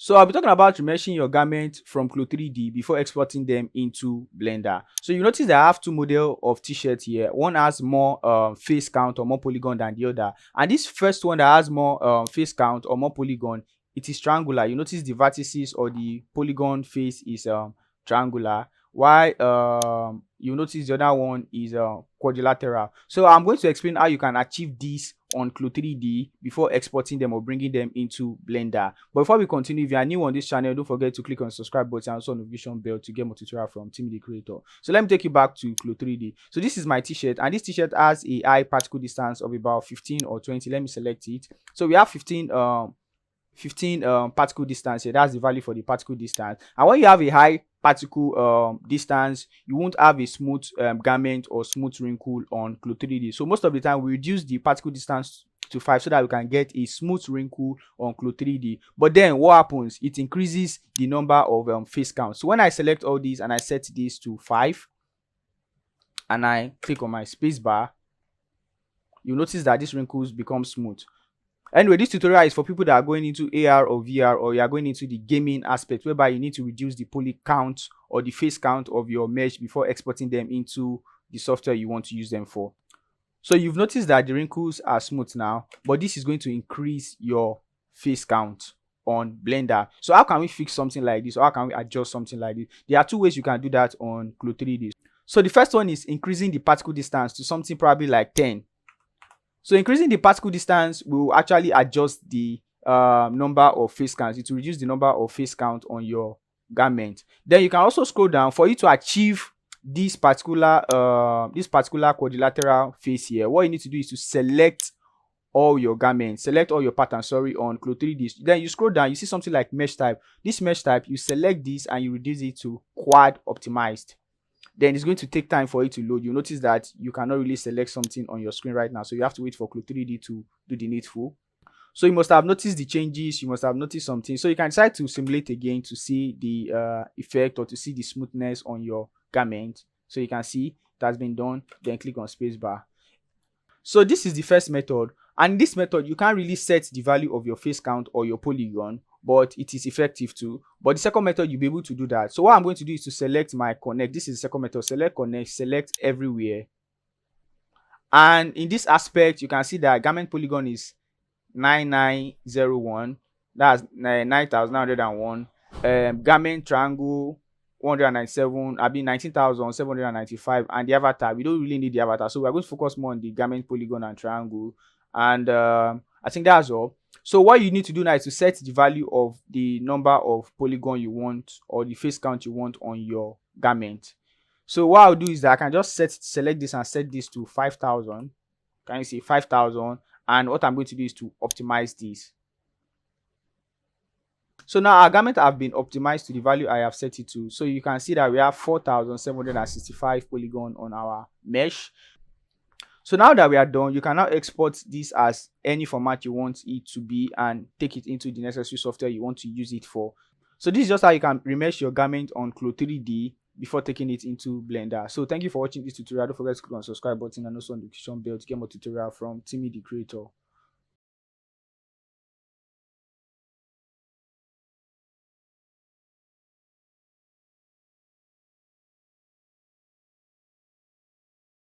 So I'll be talking about remeshing your garment from CLO3D before exporting them into Blender. So you notice that I have two models of t-shirts here. One has more face count or more polygon than the other. And this first one that has more face count or more polygon, it is triangular. You notice the vertices or the polygon face is triangular, while you notice the other one is quadrilateral. So I'm going to explain how you can achieve this on CLO3D before exporting them or bringing them into Blender. But before we continue, if you are new on this channel, don't forget to click on the subscribe button and also on the notification bell to get more tutorial from Timmy the Creator. So let me take you back to CLO3D. So this is my t-shirt, and this t-shirt has a high particle distance of about 15 or 20. Let me select it. So we have 15 particle distance here. That's the value for the particle distance. And when you have a high particle distance, you won't have a smooth garment or smooth wrinkle on CLO3D. So most of the time we reduce the particle distance to 5 so that we can get a smooth wrinkle on CLO3D. But then what happens? It increases the number of face counts. So when I select all these and I set this to 5 and I click on my space bar, you notice that these wrinkles become smooth. Anyway, this tutorial is for people that are going into AR or VR, or you are going into the gaming aspect, whereby you need to reduce the poly count or the face count of your mesh before exporting them into the software you want to use them for. So you've noticed that the wrinkles are smooth now, but this is going to increase your face count on Blender. So how can we fix something like this, or how can we adjust something like this? There are two ways you can do that on CLO3D. So the first one is increasing the particle distance to something probably like 10. So increasing the particle distance will actually adjust the number of face counts. It will reduce the number of face count on your garment. Then you can also scroll down for you to achieve this particular quadrilateral face here. What you need to do is to select all your garments, select all your patterns, sorry, on CLO3D. Then you scroll down, you see something like mesh type. This mesh type, you select this and you reduce it to quad optimized. Then it's going to take time for it to load. You notice that you cannot really select something on your screen right now, so you have to wait for CLO3D to do the needful. So you must have noticed the changes, you must have noticed something. So you can decide to simulate again to see the effect or to see the smoothness on your garment. So you can see it has been done. Then click on spacebar. So this is the first method, and this method you can't really set the value of your face count or your polygon, but it is effective too. But the second method, you'll be able to do that. So what I'm going to do is to select my connect. This is the second method. Select connect, select everywhere. And in this aspect, you can see that garment polygon is 9901. That's 9901. Garment triangle 197. I mean 19,795. And the avatar, we don't really need the avatar. So we're going to focus more on the garment polygon and triangle. And I think that's all. So what you need to do now is to set the value of the number of polygon you want or the face count you want on your garment. So what I'll do is that I can just select this and set this to 5,000. Can you see 5,000? And what I'm going to do is to optimize this. So now our garment have been optimized to the value I have set it to. So you can see that we have 4,765 polygon on our mesh. So now that we are done, you can now export this as any format you want it to be and take it into the necessary software you want to use it for. So this is just how you can remesh your garment on CLO3D before taking it into Blender. So thank you for watching this tutorial. Don't forget to click on the subscribe button and also on the notification bell to get more tutorial from Timmy the Creator.